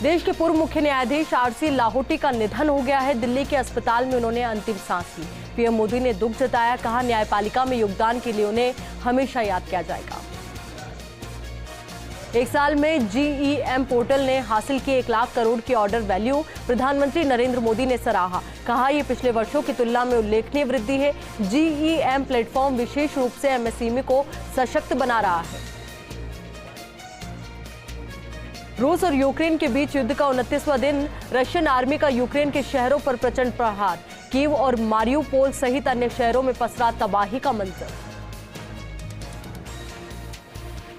देश के पूर्व मुख्य न्यायाधीश आरसी लाहोटी का निधन हो गया है। दिल्ली के अस्पताल में उन्होंने अंतिम सांस ली। पीएम मोदी ने दुख जताया, कहा न्यायपालिका में योगदान के लिए उन्हें हमेशा याद किया जाएगा। एक साल में जीईएम पोर्टल ने हासिल की 1 लाख करोड़ की ऑर्डर वैल्यू। प्रधानमंत्री नरेंद्र मोदी ने सराहा, कहा यह पिछले वर्षों की तुलना में उल्लेखनीय वृद्धि है। जीईएम प्लेटफॉर्म विशेष रूप से एमएसएमई को सशक्त बना रहा है। रूस और यूक्रेन के बीच युद्ध का 29वां दिन। रशियन आर्मी का यूक्रेन के शहरों पर प्रचंड प्रहार। कीव और मारियुपोल सहित अन्य शहरों में पसरा तबाही का मंजर।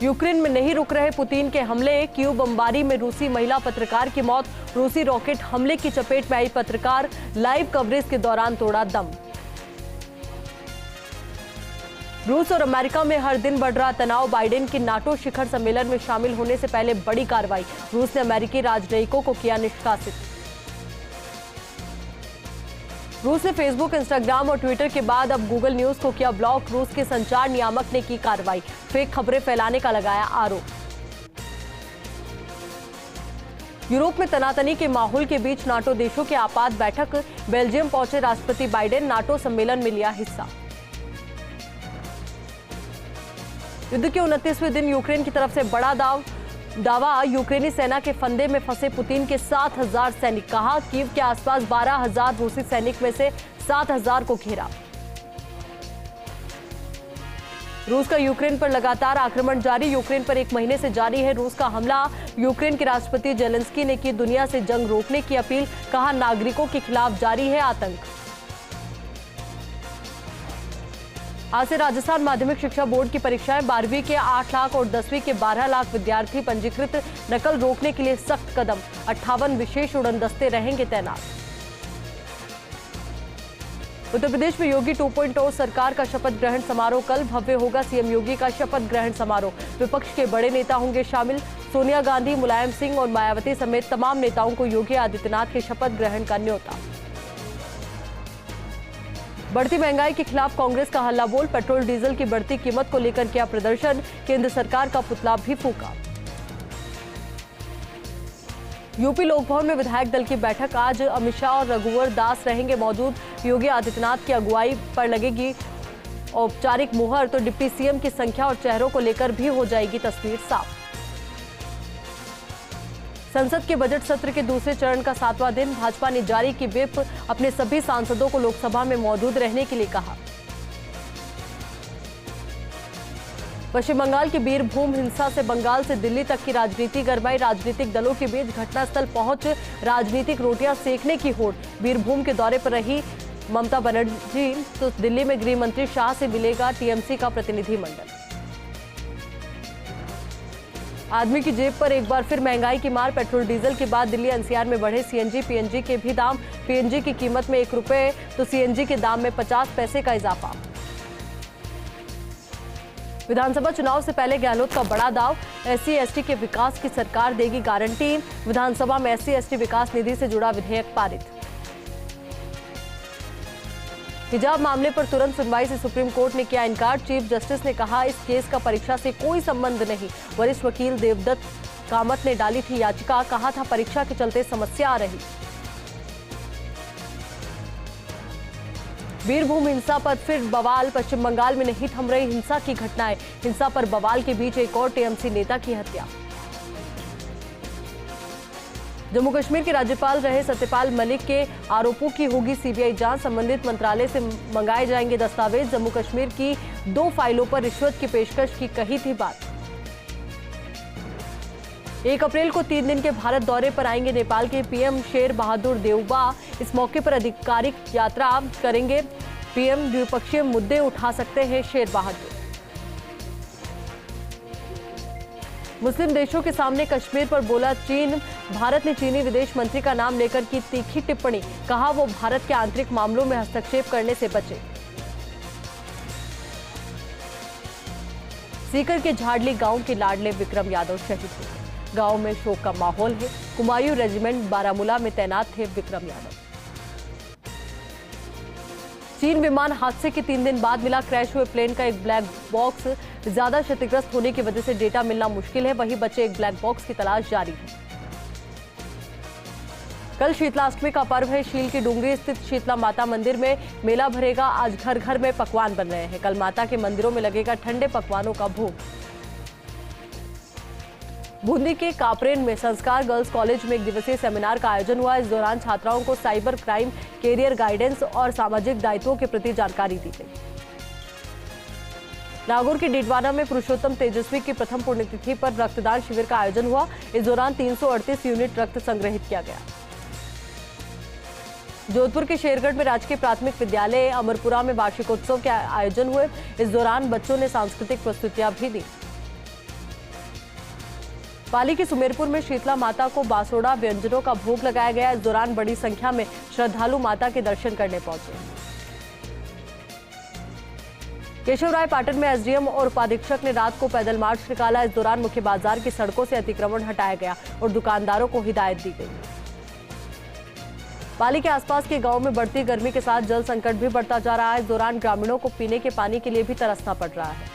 यूक्रेन में नहीं रुक रहे पुतिन के हमले। कीव बमबारी में रूसी महिला पत्रकार की मौत। रूसी रॉकेट हमले की चपेट में आई पत्रकार, लाइव कवरेज के दौरान तोड़ा दम। रूस और अमेरिका में हर दिन बढ़ रहा तनाव। बाइडेन की नाटो शिखर सम्मेलन में शामिल होने से पहले बड़ी कार्रवाई। रूस ने अमेरिकी राजनयिकों को किया निष्कासित। रूस ने फेसबुक, इंस्टाग्राम और ट्विटर के बाद अब गूगल न्यूज को किया ब्लॉक। रूस के संचार नियामक ने की कार्रवाई। फेक खबरें फैलाने का लगाया आरोप। यूरोप में तनातनी के माहौल के बीच नाटो देशों की आपात बैठक। बेल्जियम पहुंचे राष्ट्रपति बाइडेन, नाटो सम्मेलन में लिया हिस्सा। युद्ध के 29वें दिन यूक्रेन की तरफ से बड़ा दावा। यूक्रेनी सेना के फंदे में फंसे पुतिन के 7,000 सैनिक। कहा कीव के आसपास 12,000 रूसी सैनिक में से 7,000 को घेरा। रूस का यूक्रेन पर लगातार आक्रमण जारी। यूक्रेन पर 1 महीने से जारी है रूस का हमला। यूक्रेन के राष्ट्रपति जेलेंस्की ने की दुनिया से जंग रोकने की अपील। कहा नागरिकों के खिलाफ जारी है आतंक। आज से राजस्थान माध्यमिक शिक्षा बोर्ड की परीक्षाएं। 12वीं के 8 लाख और 10वीं के 12 लाख विद्यार्थी पंजीकृत। नकल रोकने के लिए सख्त कदम। 58 विशेष उड़न दस्ते रहेंगे तैनात। उत्तर प्रदेश में योगी 2.0 सरकार का शपथ ग्रहण समारोह कल। भव्य होगा सीएम योगी का शपथ ग्रहण समारोह। विपक्ष के बड़े नेता होंगे शामिल। सोनिया गांधी, मुलायम सिंह और मायावती समेत तमाम नेताओं को योगी आदित्यनाथ के शपथ ग्रहण का न्योता। बढ़ती महंगाई के खिलाफ कांग्रेस का हल्ला बोल। पेट्रोल डीजल की बढ़ती कीमत को लेकर किया प्रदर्शन। केंद्र सरकार का पुतला भी फूंका। यूपी लोकभवन में विधायक दल की बैठक आज। अमित शाह और रघुवर दास रहेंगे मौजूद। योगी आदित्यनाथ की अगुवाई पर लगेगी औपचारिक मुहर, तो डिप्टी सीएम की संख्या और चेहरों को लेकर भी हो जाएगी तस्वीर साफ। संसद के बजट सत्र के दूसरे चरण का 7वां दिन। भाजपा ने जारी की व्हिप। अपने सभी सांसदों को लोकसभा में मौजूद रहने के लिए कहा। पश्चिम बंगाल की बीरभूम हिंसा से बंगाल से दिल्ली तक की राजनीति गरमाई। राजनीतिक दलों के बीच घटनास्थल पहुंच राजनीतिक रोटियां सेकने की होड़। बीरभूम के दौरे पर रही ममता बनर्जी, तो दिल्ली में गृह मंत्री शाह से मिलेगा टीएमसी का प्रतिनिधिमंडल। आदमी की जेब पर एक बार फिर महंगाई की मार। पेट्रोल डीजल के बाद दिल्ली एनसीआर में बढ़े सीएनजी पीएनजी के भी दाम। पीएनजी की कीमत में 1 रुपए तो सीएनजी के दाम में 50 पैसे का इजाफा। विधानसभा चुनाव से पहले गहलोत का बड़ा दाव। एससी एसटी के विकास की सरकार देगी गारंटी। विधानसभा में एससी एसटी विकास निधि से जुड़ा विधेयक पारित। हिजाब मामले पर तुरंत सुनवाई से सुप्रीम कोर्ट ने किया इनकार। चीफ जस्टिस ने कहा इस केस का परीक्षा से कोई संबंध नहीं। वरिष्ठ वकील देवदत्त कामत ने डाली थी याचिका। कहा था परीक्षा के चलते समस्या आ रही। बीरभूम हिंसा पर फिर बवाल। पश्चिम बंगाल में नहीं थम रही हिंसा की घटनाएं। हिंसा पर बवाल के बीच एक और टीएमसी नेता की हत्या। जम्मू कश्मीर के राज्यपाल रहे सत्यपाल मलिक के आरोपों की होगी सीबीआई जांच। संबंधित मंत्रालय से मंगाए जाएंगे दस्तावेज। जम्मू कश्मीर की 2 फाइलों पर रिश्वत की पेशकश की कही थी बात। 1 अप्रैल को 3 दिन के भारत दौरे पर आएंगे नेपाल के पीएम शेर बहादुर देउबा। इस मौके पर आधिकारिक यात्रा करेंगे पीएम। द्विपक्षीय मुद्दे उठा सकते हैं शेर बहादुर। मुस्लिम देशों के सामने कश्मीर पर बोला चीन। भारत ने चीनी विदेश मंत्री का नाम लेकर की तीखी टिप्पणी। कहा वो भारत के आंतरिक मामलों में हस्तक्षेप करने से बचे। सीकर के झाड़ली गांव के लाडले विक्रम यादव शहीद हुए। गांव में शोक का माहौल है। कुमायूं रेजिमेंट बारामूला में तैनात थे विक्रम यादव। चीन विमान हादसे के 3 दिन बाद मिला क्रैश हुए प्लेन का एक ब्लैक बॉक्स। ज्यादा क्षतिग्रस्त होने की वजह से डेटा मिलना मुश्किल है। वहीं बचे एक ब्लैक बॉक्स की तलाश जारी है। कल शीतलाष्टमी का पर्व है। शील की डूंगरी स्थित शीतला माता मंदिर में मेला भरेगा। आज घर घर में पकवान बन रहे हैं। कल माता के मंदिरों में लगेगा ठंडे पकवानों का भोग। बूंदी के कापरेन में संस्कार गर्ल्स कॉलेज में एक दिवसीय सेमिनार का आयोजन हुआ। इस दौरान छात्राओं को साइबर क्राइम, कैरियर गाइडेंस और सामाजिक दायित्वों के प्रति जानकारी दी गई। नागौर के डीडवाना में पुरुषोत्तम तेजस्वी की प्रथम पुण्यतिथि पर रक्तदान शिविर का आयोजन हुआ। इस दौरान 338 यूनिट रक्त संग्रहित किया गया। जोधपुर के शेरगढ़ में राजकीय प्राथमिक विद्यालय अमरपुरा में वार्षिकोत्सव के आयोजन हुए। इस दौरान बच्चों ने सांस्कृतिक प्रस्तुतियां भी दी। पाली के सुमेरपुर में शीतला माता को बासोड़ा व्यंजनों का भोग लगाया गया। इस दौरान बड़ी संख्या में श्रद्धालु माता के दर्शन करने पहुंचे। केशवराय पाटन में एसडीएम और उपाधीक्षक ने रात को पैदल मार्च निकाला। इस दौरान मुख्य बाजार की सड़कों से अतिक्रमण हटाया गया और दुकानदारों को हिदायत दी गई। पाली के आसपास के गांव में बढ़ती गर्मी के साथ जल संकट भी बढ़ता जा रहा है। इस दौरान ग्रामीणों को पीने के पानी के लिए भी तरसना पड़ रहा है।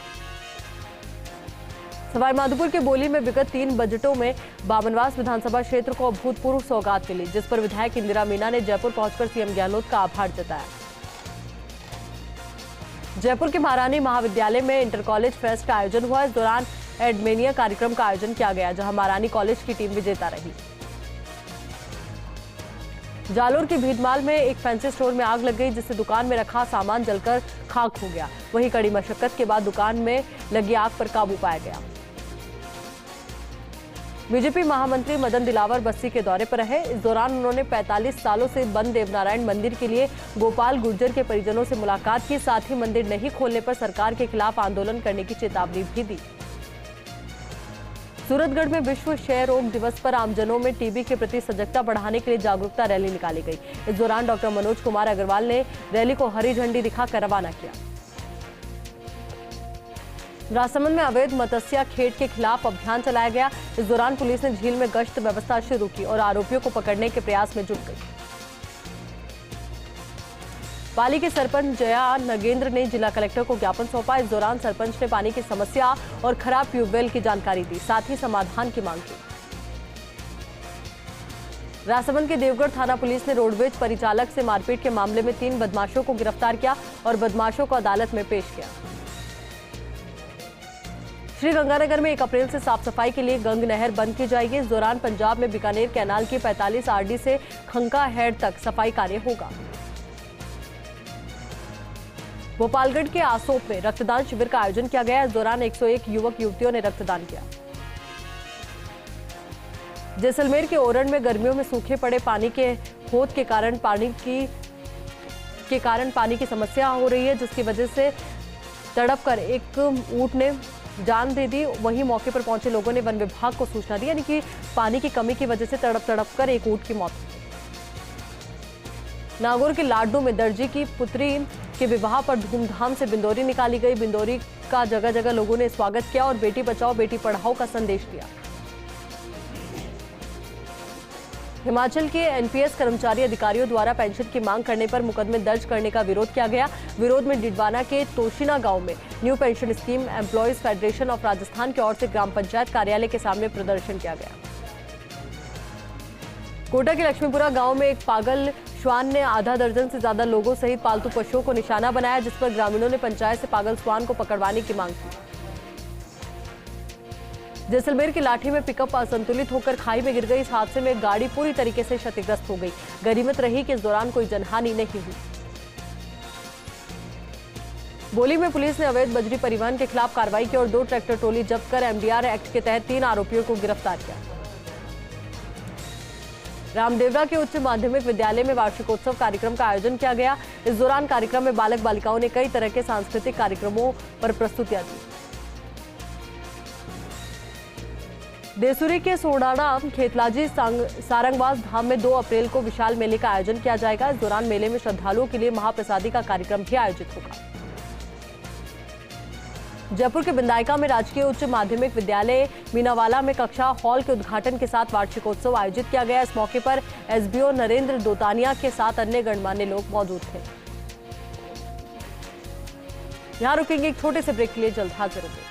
सवाईमाधोपुर के बोली में विगत 3 बजटों में बामनवास विधानसभा क्षेत्र को अभूतपूर्व सौगात मिली, जिस पर विधायक इंदिरा मीना ने जयपुर पहुंचकर सीएम गहलोत का आभार जताया। जयपुर के महारानी महाविद्यालय में इंटर कॉलेज फेस्ट का आयोजन हुआ। इस दौरान एडमेनिया कार्यक्रम का आयोजन किया गया, जहां महारानी कॉलेज की टीम विजेता रही। जालोर के भीतमाल में एक फैंसी स्टोर में आग लग गई, जिससे दुकान में रखा सामान जलकर खाक हो गया। वहीं कड़ी मशक्कत के बाद दुकान में लगी आग पर काबू पाया गया। बीजेपी महामंत्री मदन दिलावर बस्ती के दौरे पर रहे। इस दौरान उन्होंने 45 सालों से बंद देवनारायण मंदिर के लिए गोपाल गुर्जर के परिजनों से मुलाकात की। साथ ही मंदिर नहीं खोलने पर सरकार के खिलाफ आंदोलन करने की चेतावनी भी दी। सूरतगढ़ में विश्व क्षय रोग दिवस पर आमजनों में टीबी के प्रति सजगता बढ़ाने के लिए जागरूकता रैली निकाली गई। इस दौरान डॉक्टर मनोज कुमार अग्रवाल ने रैली को हरी झंडी दिखाकर रवाना किया। राजसमंद में अवैध मत्स्य खेत के खिलाफ अभियान चलाया गया। इस दौरान पुलिस ने झील में गश्त व्यवस्था शुरू की और आरोपियों को पकड़ने के प्रयास में जुट गई। पाली के सरपंच जया नगेंद्र ने जिला कलेक्टर को ज्ञापन सौंपा। इस दौरान सरपंच ने पानी की समस्या और खराब ट्यूबवेल की जानकारी दी, साथ ही समाधान की मांग की। राजसमंद के देवगढ़ थाना पुलिस ने रोडवेज परिचालक से मारपीट के मामले में 3 बदमाशों को गिरफ्तार किया और बदमाशों को अदालत में पेश किया। श्री गंगानगर में 1 अप्रैल से साफ सफाई के लिए गंग नहर बंद की जाएगी। इस दौरान पंजाब में बीकानेर कैनाल की 45 आरडी से खंका हेड तक सफाई कार्य होगा। भोपालगढ़ के आसोप में रक्तदान शिविर का आयोजन किया गया। इस दौरान 101 युवक युवतियों ने रक्तदान किया। जैसलमेर के ओरण में गर्मियों में सूखे पड़े पानी के होद के कारण पानी की समस्या हो रही है, जिसकी वजह से तड़प कर एक ऊंट ने जान दे दी। वहीं मौके पर पहुंचे लोगों ने वन विभाग को सूचना दी, यानी कि पानी की कमी की वजह से तड़प कर एक ऊंट की मौत हो गई। नागौर के लाडू में दर्जी की पुत्री के विवाह पर धूमधाम से बिंदोरी निकाली गई। बिंदोरी का जगह जगह लोगों ने स्वागत किया और बेटी बचाओ बेटी पढ़ाओ का संदेश दिया। हिमाचल के एनपीएस कर्मचारी अधिकारियों द्वारा पेंशन की मांग करने पर मुकदमे दर्ज करने का विरोध किया गया। विरोध में डिडवाना के तोशिना गांव में new pension scheme employees federation of Rajasthan की ओर से ग्राम पंचायत कार्यालय के सामने प्रदर्शन किया गया। कोटा के लक्ष्मीपुरा गांव में एक पागल श्वान ने आधा दर्जन से ज्यादा लोगों सहित पालतू पशुओं को निशाना बनाया, जिस पर ग्रामीणों ने पंचायत से पागल श्वान को पकड़वाने की मांग की। जैसलमेर की लाठी में पिकअप असंतुलित होकर खाई में गिर गई। इस हादसे में गाड़ी पूरी तरीके से क्षतिग्रस्त हो गई। गनीमत रही कि इस दौरान कोई जनहानि नहीं हुई। बोली में पुलिस ने अवैध बजरी परिवहन के खिलाफ कार्रवाई की और 2 ट्रैक्टर ट्रॉली जब्त कर एमडीआर एक्ट के तहत 3 आरोपियों को गिरफ्तार किया। रामदेवरा के उच्च माध्यमिक विद्यालय में वार्षिकोत्सव कार्यक्रम का आयोजन किया गया। इस दौरान कार्यक्रम में बालक बालिकाओं ने कई तरह के सांस्कृतिक कार्यक्रमों पर प्रस्तुतियां दी। देसुरी के सोडाना खेतलाजी सारंगवास धाम में 2 अप्रैल को विशाल मेले का आयोजन किया जाएगा। इस दौरान मेले में श्रद्धालुओं के लिए महाप्रसादी का कार्यक्रम भी आयोजित होगा। जयपुर के बिंदायका में राजकीय उच्च माध्यमिक विद्यालय मीनावाला में कक्षा हॉल के उद्घाटन के साथ वार्षिकोत्सव आयोजित किया गया। इस मौके पर एसबीओ नरेंद्र दोतानिया के साथ अन्य गणमान्य लोग मौजूद थे। यहां रुकेंगे एक छोटे से ब्रेक के लिए, जल्द हाजिर होंगे।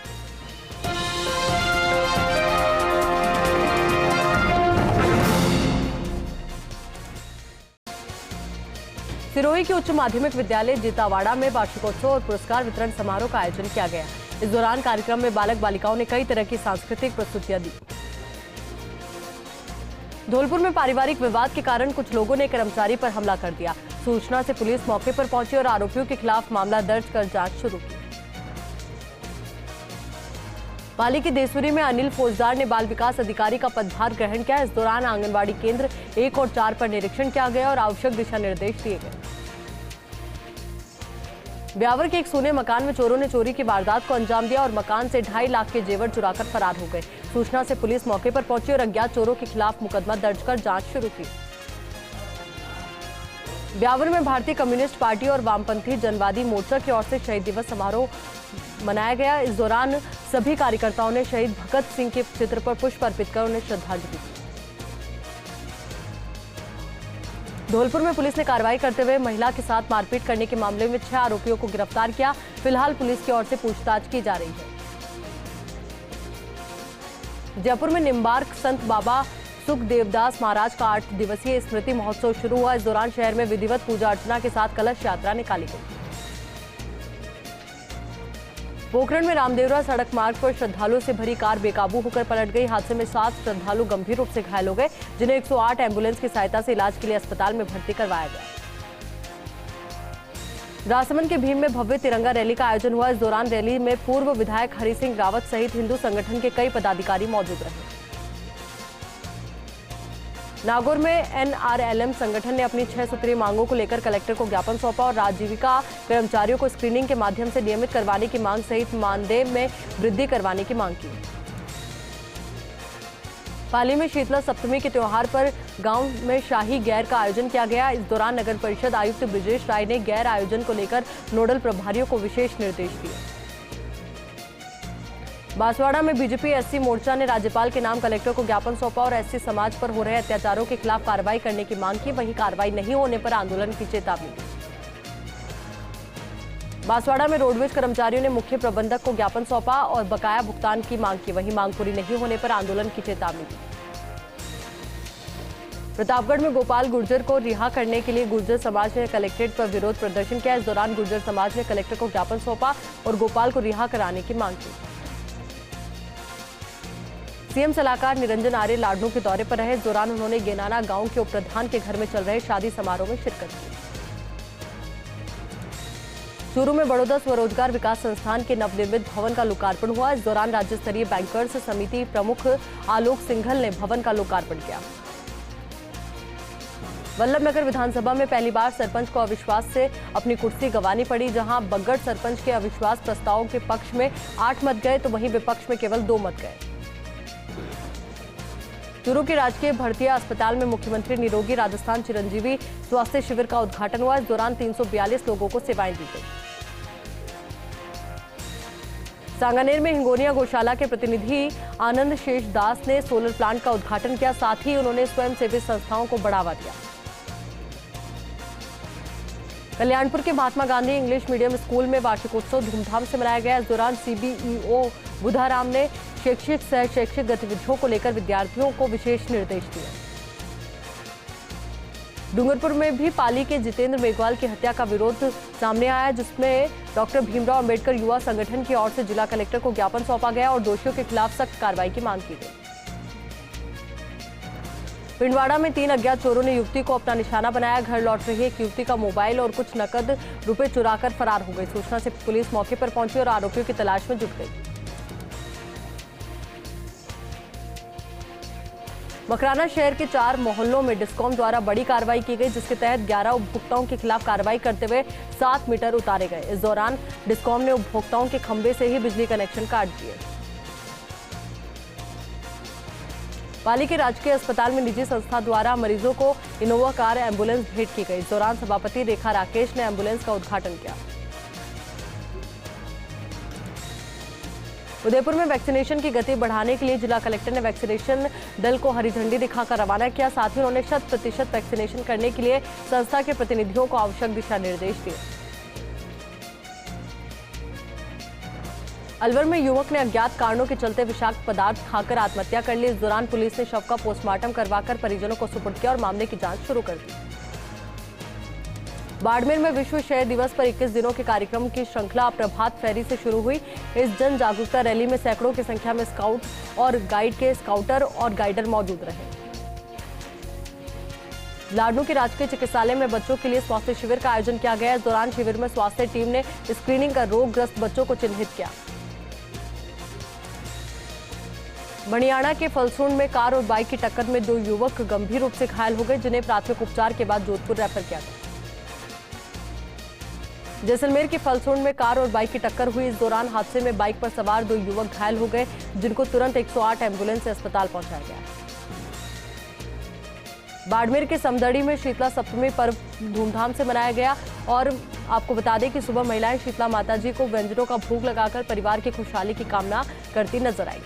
सिरोही के उच्च माध्यमिक विद्यालय जीतावाड़ा में वार्षिकोत्सव और पुरस्कार वितरण समारोह का आयोजन किया गया। इस दौरान कार्यक्रम में बालक बालिकाओं ने कई तरह की सांस्कृतिक प्रस्तुतियां दी। धौलपुर में पारिवारिक विवाद के कारण कुछ लोगों ने कर्मचारी पर हमला कर दिया। सूचना से पुलिस मौके पर पहुंची और आरोपियों के खिलाफ मामला दर्ज कर जांच शुरू की। पाली के देसुरी में अनिल फौजदार ने बाल विकास अधिकारी का पदभार ग्रहण किया। इस दौरान आंगनबाड़ी केंद्र 1 और 4 पर निरीक्षण किया गया और आवश्यक दिशा निर्देश दिए गए। ब्यावर के एक सोने मकान में चोरों ने चोरी की वारदात को अंजाम दिया और मकान से 2.5 लाख के जेवर चुराकर फरार हो गए। सूचना से पुलिस मौके पर पहुंची और अज्ञात चोरों के खिलाफ मुकदमा दर्ज कर जांच शुरू की। ब्यावर में भारतीय कम्युनिस्ट पार्टी और वामपंथी जनवादी मोर्चा की ओर से शहीद दिवस समारोह मनाया गया। इस दौरान सभी कार्यकर्ताओं ने शहीद भगत सिंह के चित्र पर पुष्प अर्पित कर उन्हें श्रद्धांजलि दी। धौलपुर में पुलिस ने कार्रवाई करते हुए महिला के साथ मारपीट करने के मामले में 6 आरोपियों को गिरफ्तार किया। फिलहाल पुलिस की ओर से पूछताछ की जा रही है। जयपुर में निम्बार्क संत बाबा सुखदेवदास महाराज का 8 दिवसीय स्मृति महोत्सव शुरू हुआ। इस दौरान शहर में विधिवत पूजा अर्चना के साथ कलश यात्रा निकाली गई। पोखरण में रामदेवरा सड़क मार्ग पर श्रद्धालुओं से भरी कार बेकाबू होकर पलट गई। हादसे में 7 श्रद्धालु गंभीर रूप से घायल हो गए, जिन्हें 108 एम्बुलेंस की सहायता से इलाज के लिए अस्पताल में भर्ती करवाया गया। राजसमंद के भीम में भव्य तिरंगा रैली का आयोजन हुआ। इस दौरान रैली में पूर्व विधायक हरि सिंह रावत सहित हिंदू संगठन के कई पदाधिकारी मौजूद रहे। नागौर में एनआरएलएम संगठन ने अपनी 6 सूत्रीय मांगों को लेकर कलेक्टर को ज्ञापन सौंपा और राजीविका कर्मचारियों को स्क्रीनिंग के माध्यम से नियमित करवाने की मांग सहित मानदेय में वृद्धि करवाने की मांग की। पाली में शीतला सप्तमी के त्योहार पर गांव में शाही गैर का आयोजन किया गया। इस दौरान नगर परिषद आयुक्त ब्रिजेश राय ने गैर आयोजन को लेकर नोडल प्रभारियों को विशेष निर्देश दिए। बांसवाड़ा में बीजेपी एससी मोर्चा ने राज्यपाल के नाम कलेक्टर को ज्ञापन सौंपा और एससी समाज पर हो रहे अत्याचारों के खिलाफ कार्रवाई करने की मांग की। वहीं कार्रवाई नहीं होने पर आंदोलन की चेतावनी दी। बांसवाड़ा में रोडवेज कर्मचारियों ने मुख्य प्रबंधक को ज्ञापन सौंपा और बकाया भुगतान की मांग की। वहीं मांग पूरी नहीं होने पर आंदोलन की चेतावनी दी। प्रतापगढ़ में गोपाल गुर्जर को रिहा करने के लिए गुर्जर समाज ने कलेक्ट्रेट पर विरोध प्रदर्शन किया। इस दौरान गुर्जर समाज ने कलेक्टर को ज्ञापन सौंपा और गोपाल को रिहा कराने की मांग की। सीएम सलाहकार निरंजन आर्य लाडनू के दौरे पर रहे। इस दौरान उन्होंने गेनाना गांव के उप प्रधान के घर में चल रहे शादी समारोह में शिरकत की। चूरू में बड़ौदा स्वरोजगार विकास संस्थान के नवनिर्मित भवन का लोकार्पण हुआ। इस दौरान राज्य स्तरीय बैंकर्स समिति प्रमुख आलोक सिंघल ने भवन का लोकार्पण किया। वल्लभनगर विधानसभा में पहली बार सरपंच को अविश्वास से अपनी कुर्सी गंवानी पड़ी। जहां बगड़ सरपंच के अविश्वास प्रस्तावों के पक्ष में 8 मत गए तो वहीं विपक्ष में केवल 2 मत गए। चूरू के राजकीय भरतिया अस्पताल में मुख्यमंत्री निरोगी राजस्थान चिरंजीवी स्वास्थ्य शिविर का उद्घाटन हुआ। इस दौरान 342 लोगों को सेवाएं दी गई। सांगानेर में हिंगोनिया गौशाला के प्रतिनिधि आनंद शेष दास ने सोलर प्लांट का उद्घाटन किया। साथ ही उन्होंने स्वयंसेवी संस्थाओं को बढ़ावा दिया। कल्याणपुर के Mahatma Gandhi English medium school में वार्षिकोत्सव धूमधाम से मनाया गया। इस दौरान सीबीईओ बुधाराम ने शैक्षिक सह शैक्षिक गतिविधियों को लेकर विद्यार्थियों को विशेष निर्देश दिए। डूंगरपुर में भी पाली के जितेंद्र मेघवाल की हत्या का विरोध सामने आया, जिसमें डॉक्टर भीमराव अंबेडकर युवा संगठन की ओर से जिला कलेक्टर को ज्ञापन सौंपा गया और दोषियों के खिलाफ सख्त कार्रवाई की मांग की गई। पिंडवाड़ा में 3 अज्ञात चोरों ने युवती को अपना निशाना बनाया। घर लौट रही एक युवती का मोबाइल और कुछ नकद रुपए चुराकर फरार हो गई। सूचना से पुलिस मौके पर पहुंची और आरोपियों की तलाश में जुट गई। मकराना शहर के 4 मोहल्लों में डिस्कॉम द्वारा बड़ी कार्रवाई की गई, जिसके तहत 11 उपभोक्ताओं के खिलाफ कार्रवाई करते हुए 7 मीटर उतारे गए। इस दौरान डिस्कॉम ने उपभोक्ताओं के खंभे से ही बिजली कनेक्शन काट दिए। पाली के राजकीय अस्पताल में निजी संस्था द्वारा मरीजों को इनोवा कार एम्बुलेंस भेंट की गई। इस दौरान सभापति रेखा राकेश ने एम्बुलेंस का उद्घाटन किया। उदयपुर में वैक्सीनेशन की गति बढ़ाने के लिए जिला कलेक्टर ने वैक्सीनेशन दल को हरी झंडी दिखाकर रवाना किया। साथ ही उन्होंने 100% वैक्सीनेशन करने के लिए संस्था के प्रतिनिधियों को आवश्यक दिशा निर्देश दिए। अलवर में युवक ने अज्ञात कारणों के चलते विषाक्त पदार्थ खाकर आत्महत्या कर ली। इस दौरान पुलिस ने शव का पोस्टमार्टम करवाकर परिजनों को सुपुर्द किया और मामले की जांच शुरू कर दी। बाड़मेर में विश्व क्षय दिवस पर 21 दिनों के कार्यक्रम की श्रृंखला प्रभात फेरी से शुरू हुई। इस जन जागरूकता रैली में सैकड़ों की संख्या में स्काउट और गाइड के स्काउटर और गाइडर मौजूद रहे। लाडनू के राजकीय चिकित्सालय में बच्चों के लिए स्वास्थ्य शिविर का आयोजन किया गया। इस दौरान शिविर में स्वास्थ्य टीम ने स्क्रीनिंग कर रोगग्रस्त बच्चों को चिन्हित किया। बनियाना के फलसूंड में कार और बाइक की टक्कर में 2 युवक गंभीर रूप से घायल हो गए, जिन्हें प्राथमिक उपचार के बाद जोधपुर रेफर किया गया। जैसलमेर की फलसूंड में कार और बाइक की टक्कर हुई। इस दौरान हादसे में बाइक पर सवार 2 युवक घायल हो गए, जिनको तुरंत 108 एम्बुलेंस से अस्पताल पहुंचाया गया। बाड़मेर के समदड़ी में शीतला सप्तमी पर्व धूमधाम से मनाया गया और आपको बता दें कि सुबह महिलाएं शीतला माताजी को व्यंजनों का भोग लगाकर परिवार की खुशहाली की कामना करती नजर आई।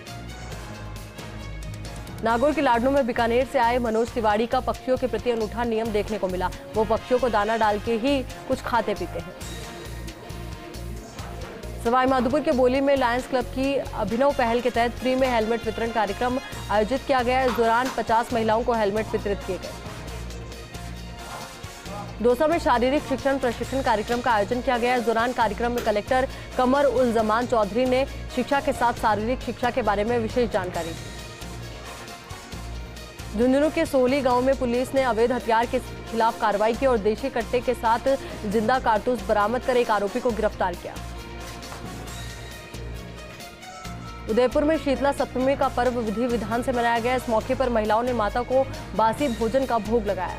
नागौर के लाडनू में बीकानेर से आए मनोज तिवारी का पक्षियों के प्रति अनूठा नियम देखने को मिला। वो पक्षियों को दाना डाल के ही कुछ खाते पीते हैं। सवाई माधोपुर के बोली में लायंस क्लब की अभिनव पहल के तहत फ्री में हेलमेट वितरण कार्यक्रम आयोजित किया गया। इस दौरान 50 महिलाओं को हेलमेट वितरित किए गए। दौसा में शारीरिक शिक्षण प्रशिक्षण कार्यक्रम का आयोजन किया गया। इस दौरान कार्यक्रम में कलेक्टर कमर उल जमान चौधरी ने शिक्षा के साथ शारीरिक शिक्षा के बारे में विशेष जानकारी दी। झुंझुनू के सोहली गांव में पुलिस ने अवैध हथियार के खिलाफ कार्रवाई की और देशी कट्टे के साथ जिंदा कारतूस बरामद कर एक आरोपी को गिरफ्तार किया। उदयपुर में शीतला सप्तमी का पर्व विधि विधान से मनाया गया। इस मौके पर महिलाओं ने माता को बासी भोजन का भोग लगाया।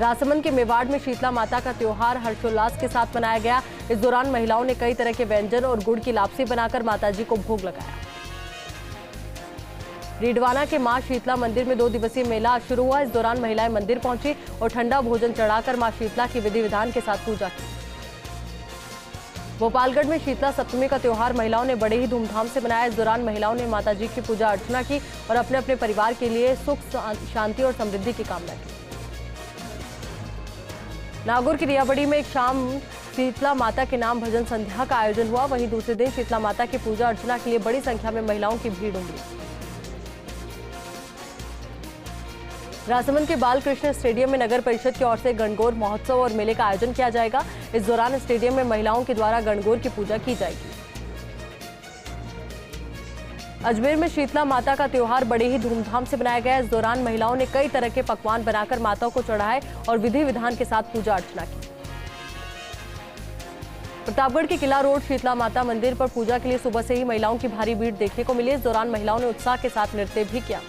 राजसमंद के मेवाड़ में शीतला माता का त्योहार हर्षोल्लास के साथ मनाया गया। इस दौरान महिलाओं ने कई तरह के व्यंजन और गुड़ की लापसी बनाकर माताजी को भोग लगाया। रीडवाना के मां शीतला मंदिर में 2 दिवसीय मेला शुरू हुआ। इस दौरान महिलाएं मंदिर पहुंची और ठंडा भोजन चढ़ाकर मां शीतला की विधि विधान के साथ पूजा की। भोपालगढ़ में शीतला सप्तमी का त्योहार महिलाओं ने बड़े ही धूमधाम से मनाया। इस दौरान महिलाओं ने माताजी की पूजा अर्चना की और अपने अपने परिवार के लिए सुख शांति और समृद्धि की कामना की। नागौर की रियाबड़ी में एक शाम शीतला माता के नाम भजन संध्या का आयोजन हुआ। वहीं दूसरे दिन शीतला माता की पूजा अर्चना के लिए बड़ी संख्या में महिलाओं की भीड़ उमड़ी। राजसमंद के बालकृष्ण स्टेडियम में नगर परिषद की ओर से गणगौर महोत्सव और मेले का आयोजन किया जाएगा। इस दौरान स्टेडियम में महिलाओं के द्वारा गणगौर की पूजा की जाएगी। अजमेर में शीतला माता का त्योहार बड़े ही धूमधाम से मनाया गया। इस दौरान महिलाओं ने कई तरह के पकवान बनाकर माता को चढ़ाए और विधि विधान के साथ पूजा अर्चना की। प्रतापगढ़ के किला रोड शीतला माता मंदिर पर पूजा के लिए सुबह से ही महिलाओं की भारी भीड़ देखने को मिली। इस दौरान महिलाओं ने उत्साह के साथ नृत्य भी किया।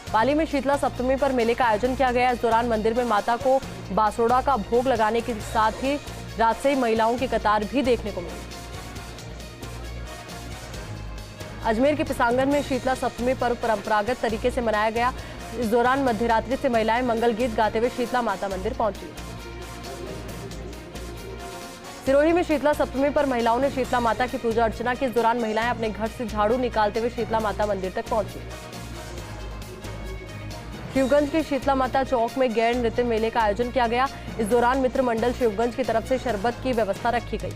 पाली में शीतला सप्तमी पर मेले का आयोजन किया गया। इस दौरान मंदिर में माता को बासोड़ा का भोग लगाने के साथ ही रात से ही महिलाओं की कतार भी देखने को मिली। अजमेर के पिसांगन में शीतला सप्तमी पर्व परंपरागत तरीके से मनाया गया। इस दौरान मध्यरात्रि से महिलाएं मंगल गीत गाते हुए शीतला माता मंदिर पहुंची। सिरोही में शीतला सप्तमी पर महिलाओं ने शीतला माता की पूजा अर्चना की। इस दौरान महिलाएं अपने घर से झाड़ू निकालते हुए शीतला माता मंदिर तक पहुंची। शिवगंज के शीतला माता चौक में गैर नृत्य मेले का आयोजन किया गया। इस दौरान मित्र मंडल शिवगंज की तरफ से शरबत की व्यवस्था रखी गई।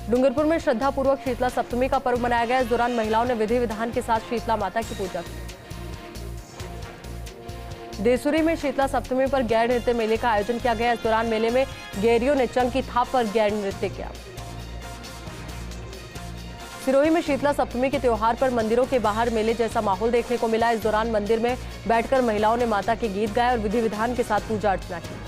डूंगरपुर में श्रद्धापूर्वक शीतला सप्तमी का पर्व मनाया गया। इस दौरान महिलाओं ने विधि विधान के साथ शीतला माता की पूजा की। देसुरी में शीतला सप्तमी पर गैर नृत्य मेले का आयोजन किया गया। इस दौरान मेले में गैरियों ने चंग की थाप पर गैर नृत्य किया। सिरोही में शीतला सप्तमी के त्योहार पर मंदिरों के बाहर मेले जैसा माहौल देखने को मिला। इस दौरान मंदिर में बैठकर महिलाओं ने माता के गीत गाए और विधि विधान के साथ पूजा अर्चना की।